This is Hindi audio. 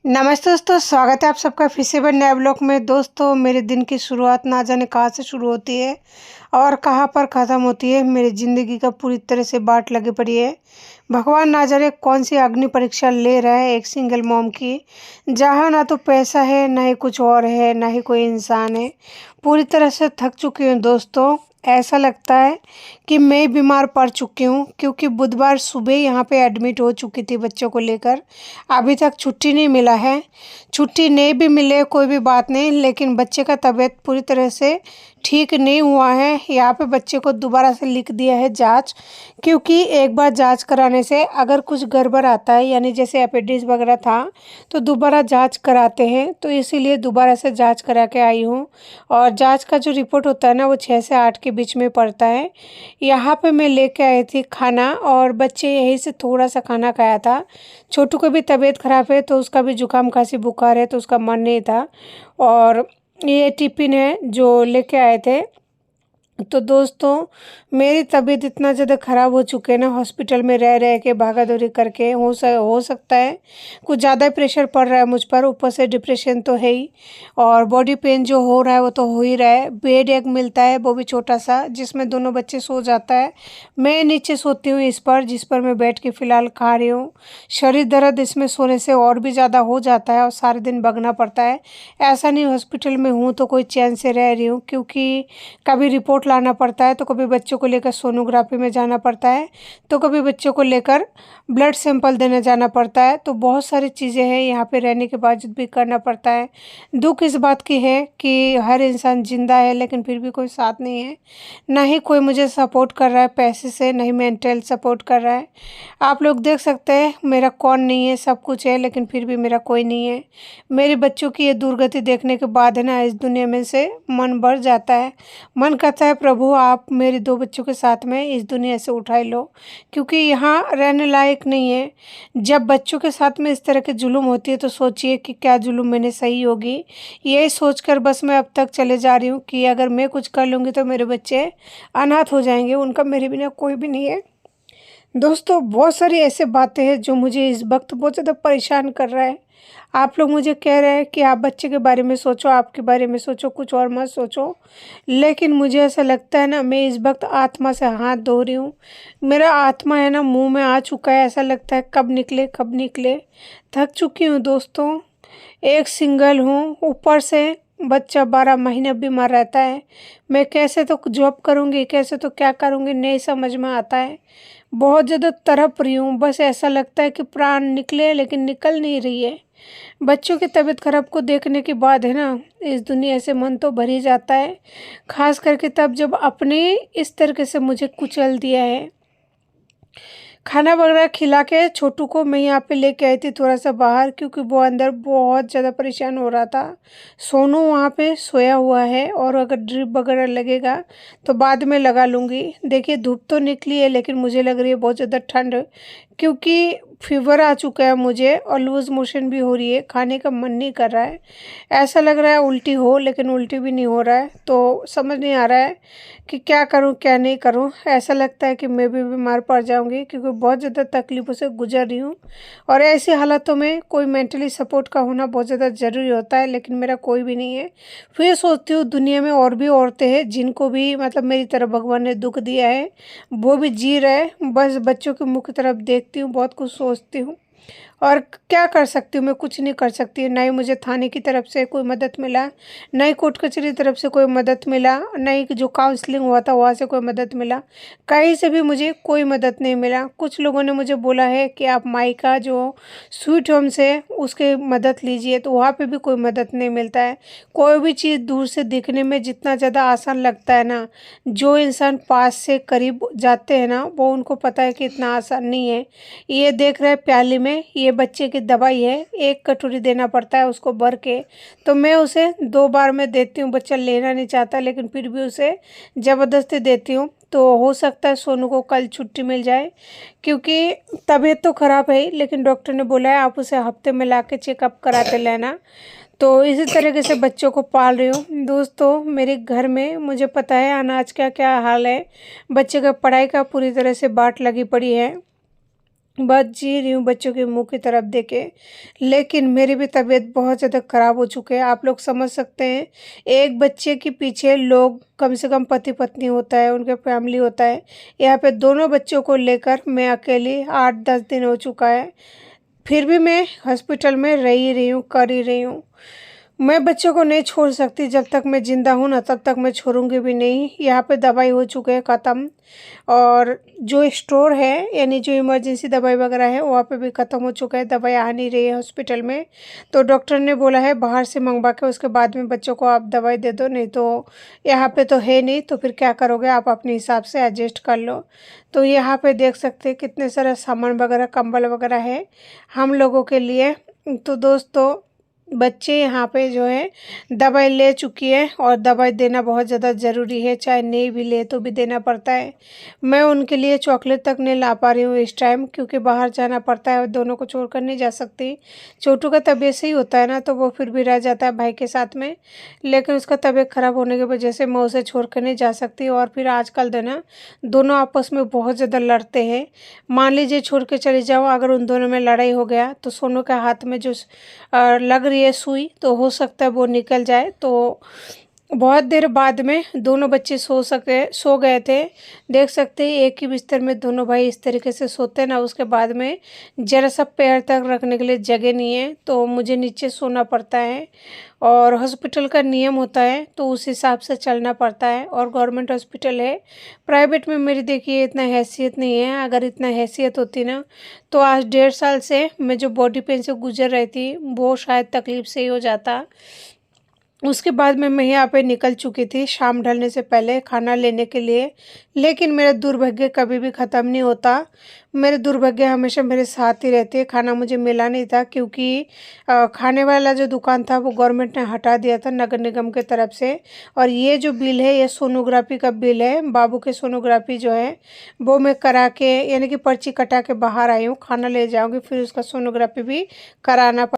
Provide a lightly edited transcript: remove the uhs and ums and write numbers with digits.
नमस्ते दोस्तों, स्वागत है आप सबका फिर से एक नए ब्लॉग में। दोस्तों, मेरे दिन की शुरुआत ना जाने कहाँ से शुरू होती है और कहाँ पर ख़त्म होती है। मेरी ज़िंदगी का पूरी तरह से बाट लगी पड़ी है। भगवान ना जाने कौन सी अग्नि परीक्षा ले रहा है एक सिंगल मॉम की, जहाँ ना तो पैसा है, ना ही कुछ और है, ना ही कोई इंसान है। पूरी तरह से थक चुकी हूँ दोस्तों। ऐसा लगता है कि मैं बीमार पड़ चुकी हूँ, क्योंकि बुधवार सुबह यहाँ पे एडमिट हो चुकी थी बच्चों को लेकर। अभी तक छुट्टी नहीं मिला है। छुट्टी नहीं भी मिले कोई भी बात नहीं, लेकिन बच्चे का तबीयत पूरी तरह से ठीक नहीं हुआ है। यहाँ पे बच्चे को दोबारा से लिख दिया है जांच, क्योंकि एक बार जांच कराने से अगर कुछ गड़बड़ आता है, यानी जैसे अपेंडिक्स वगैरह था, तो दोबारा जांच कराते हैं। तो इसीलिए दोबारा से जांच करा के आई हूँ। और जांच का जो रिपोर्ट होता है ना, वो 6 से 8 के बीच में पड़ता है। यहाँ पे मैं लेके आई थी खाना, और बच्चे यहीं से थोड़ा सा खाना खाया था। छोटू को भी तबीयत ख़राब है, तो उसका भी जुकाम खांसी बुखार है, तो उसका मन नहीं था। और ये टिफ़िन है जो लेके आए थे। तो दोस्तों, मेरी तबीयत इतना ज़्यादा ख़राब हो चुके है ना, हॉस्पिटल में रह रह के भागा दौड़ी करके। हो सकता है कुछ ज़्यादा प्रेशर पड़ रहा है मुझ पर, ऊपर से डिप्रेशन तो है ही, और बॉडी पेन जो हो रहा है वो तो हो ही रहा है। बेड एक मिलता है, वो भी छोटा सा, जिसमें दोनों बच्चे सो जाता है। मैं नीचे सोती हूँ इस पर, जिस पर मैं बैठ के फ़िलहाल खा रही हूँ। शरीर दर्द इसमें सोने से और भी ज़्यादा हो जाता है, और सारे दिन भगना पड़ता है। ऐसा नहीं हॉस्पिटल में हूँ तो कोई चैन से रह रही हूँ, क्योंकि कभी रिपोर्ट लाना पड़ता है, तो कभी बच्चों को लेकर सोनोग्राफी में जाना पड़ता है, तो कभी बच्चों को लेकर ब्लड सैंपल देने जाना पड़ता है। तो बहुत सारी चीज़ें हैं, यहाँ पे रहने के बावजूद भी करना पड़ता है। दुख इस बात की है कि हर इंसान जिंदा है, लेकिन फिर भी कोई साथ नहीं है। ना ही कोई मुझे सपोर्ट कर रहा है पैसे से, नहीं मेंटल सपोर्ट कर रहा है। आप लोग देख सकते हैं मेरा कौन नहीं है, सब कुछ है, लेकिन फिर भी मेरा कोई नहीं है। मेरे बच्चों की ये दुर्गति देखने के बाद है ना, इस दुनिया में से मन भर जाता है। मन कहता है प्रभु आप मेरे 2 बच्चों के साथ में इस दुनिया से उठाई लो, क्योंकि यहाँ रहने लायक नहीं है। जब बच्चों के साथ में इस तरह की जुल्म होती है, तो सोचिए कि क्या जुल्म मैंने सही होगी। यही सोचकर बस मैं अब तक चले जा रही हूँ कि अगर मैं कुछ कर लूँगी तो मेरे बच्चे अनाथ हो जाएंगे, उनका मेरे बिना कोई भी नहीं है। दोस्तों, बहुत सारी ऐसे बातें हैं जो मुझे इस वक्त बहुत ज़्यादा परेशान कर रहा है। आप लोग मुझे कह रहे हैं कि आप बच्चे के बारे में सोचो, आपके बारे में सोचो, कुछ और मत सोचो। लेकिन मुझे ऐसा लगता है ना, मैं इस वक्त आत्मा से हाथ धो रही हूँ। मेरा आत्मा है ना मुंह में आ चुका है, ऐसा लगता है कब निकले कब निकले। थक चुकी हूँ दोस्तों। एक सिंगल हूँ, ऊपर से बच्चा 12 महीने बीमार रहता है। मैं कैसे तो जॉब करूँगी, कैसे तो क्या करूँगी, नहीं समझ में आता है। बहुत ज़्यादा तड़प रही हूँ, बस ऐसा लगता है कि प्राण निकले, लेकिन निकल नहीं रही है। बच्चों की तबीयत खराब को देखने के बाद है ना, इस दुनिया से मन तो भर ही जाता है। खास करके तब जब अपने इस तरीके से मुझे कुचल दिया है। खाना वगैरह खिला के छोटू को मैं यहाँ पे लेके आई थी थोड़ा सा बाहर, क्योंकि वो अंदर बहुत ज़्यादा परेशान हो रहा था। सोनू वहाँ पे सोया हुआ है, और अगर ड्रिप वगैरह लगेगा तो बाद में लगा लूँगी। देखिए धूप तो निकली है, लेकिन मुझे लग रही है बहुत ज़्यादा ठंड, क्योंकि फीवर आ चुका है मुझे, और लूज़ मोशन भी हो रही है, खाने का मन नहीं कर रहा है। ऐसा लग रहा है उल्टी हो, लेकिन उल्टी भी नहीं हो रहा है। तो समझ नहीं आ रहा है कि क्या करूं क्या नहीं करूं। ऐसा लगता है कि मैं भी बीमार पड़ जाऊंगी, क्योंकि बहुत ज़्यादा तकलीफ़ों से गुजर रही हूँ। और ऐसी हालातों में कोई मेंटली सपोर्ट का होना बहुत ज़्यादा ज़रूरी होता है, लेकिन मेरा कोई भी नहीं है। फिर सोचती हूँ दुनिया में और भी औरतें हैं जिनको भी मतलब मेरी तरह भगवान ने दुख दिया है, वो भी जी रहे। बस बच्चों के मुख की तरफ देखती हूँ, बहुत कुछ सोचती हूँ, और क्या कर सकती हूँ मैं, कुछ नहीं कर सकती। ना ही मुझे थाने की तरफ से कोई मदद मिला, ना ही कोर्ट कचहरी की तरफ से कोई मदद मिला, ना ही जो काउंसलिंग हुआ था वहाँ से कोई मदद मिला। कहीं से भी मुझे कोई मदद नहीं मिला। कुछ लोगों ने मुझे बोला है कि आप मायका जो स्वीट होम्स है उसके मदद लीजिए, तो वहाँ पे भी कोई मदद नहीं मिलता है। कोई भी चीज़ दूर से देखने में जितना ज़्यादा आसान लगता है ना, जो इंसान पास से करीब जाते हैं ना, वो उनको पता है कि इतना आसान नहीं है। ये देख रहे हैं प्याली में, ये बच्चे की दवाई है, 1 कटोरी देना पड़ता है उसको भर के। तो मैं उसे 2 बार में देती हूँ। बच्चा लेना नहीं चाहता, लेकिन फिर भी उसे ज़बरदस्ती देती हूँ। तो हो सकता है सोनू को कल छुट्टी मिल जाए, क्योंकि तबीयत तो ख़राब है, लेकिन डॉक्टर ने बोला है आप उसे हफ्ते में ला के चेकअप कराते लेना। तो इसी तरीके से बच्चों को पाल रही हूँ। दोस्तों, मेरे घर में मुझे पता है अनाज का क्या हाल है। बच्चे का पढ़ाई का पूरी तरह से बाट लगी पड़ी है। बस जी रही हूँ बच्चों के मुँह की तरफ देके। लेकिन मेरी भी तबीयत बहुत ज़्यादा ख़राब हो चुकी है। आप लोग समझ सकते हैं, एक बच्चे के पीछे लोग कम से कम पति-पत्नी होता है, उनके फैमिली होता है। यहाँ पे दोनों बच्चों को लेकर मैं अकेली 8-10 दिन हो चुका है। फिर भी मैं हॉस्पिटल में रह ही रही हूँ, कर ही रही हूँ। मैं बच्चों को नहीं छोड़ सकती, जब तक मैं ज़िंदा हूँ ना तब तक मैं छोड़ूंगी भी नहीं। यहाँ पे दवाई हो चुके हैं ख़त्म, और जो स्टोर है यानी जो इमरजेंसी दवाई वगैरह है वहाँ पे भी ख़त्म हो चुका है। दवाई आ नहीं रही है हॉस्पिटल में, तो डॉक्टर ने बोला है बाहर से मंगवा के उसके बाद में बच्चों को आप दवाई दे दो, नहीं तो यहाँ पे तो है नहीं, तो फिर क्या करोगे आप अपने हिसाब से एडजस्ट कर लो। तो यहाँ पे देख सकते हैं कितने सारे सामान वगैरह, कंबल वगैरह है हम लोगों के लिए। तो दोस्तों, बच्चे यहाँ पे जो है दवाई ले चुकी है, और दवाई देना बहुत ज़्यादा ज़रूरी है, चाहे नहीं भी ले तो भी देना पड़ता है। मैं उनके लिए चॉकलेट तक नहीं ला पा रही हूँ इस टाइम, क्योंकि बाहर जाना पड़ता है और दोनों को छोड़कर नहीं जा सकती। छोटू का तबीयत सही होता है ना तो वो फिर भी रह जाता है भाई के साथ में, लेकिन उसका तबीयत ख़राब होने की वजह से मैं उसे छोड़ कर नहीं जा सकती। और फिर आजकल देना दोनों आपस में बहुत ज़्यादा लड़ते हैं। मान लीजिए छोड़ के चले जाओ, अगर उन दोनों में लड़ाई हो गया तो सोनू के हाथ में जो लग रही है सुई, तो हो सकता है वो निकल जाए। तो बहुत देर बाद में दोनों बच्चे सो गए थे। देख सकते हैं एक ही बिस्तर में दोनों भाई इस तरीके से सोते हैं ना, उसके बाद में जरा सा पैर तक रखने के लिए जगह नहीं है, तो मुझे नीचे सोना पड़ता है। और हॉस्पिटल का नियम होता है तो उस हिसाब से चलना पड़ता है, और गवर्नमेंट हॉस्पिटल है। प्राइवेट में मेरी देखिए इतना हैसियत नहीं है, अगर इतना हैसियत होती ना तो आज 1.5 साल से मैं जो बॉडी पेन से गुजर रही थी वो शायद तकलीफ़ से ही हो जाता। उसके बाद में मैं यहाँ पे निकल चुकी थी शाम ढलने से पहले खाना लेने के लिए। लेकिन मेरा दुर्भाग्य कभी भी ख़त्म नहीं होता, मेरे दुर्भाग्य हमेशा मेरे साथ ही रहते हैं। खाना मुझे मिला नहीं था, क्योंकि खाने वाला जो दुकान था वो गवर्नमेंट ने हटा दिया था नगर निगम के तरफ से। और ये जो बिल है ये सोनोग्राफी का बिल है, बाबू के सोनोग्राफी जो है वो मैं करा के यानी कि पर्ची कटा के बाहर आई हूँ। खाना ले जाऊँगी फिर उसका सोनोग्राफी भी कराना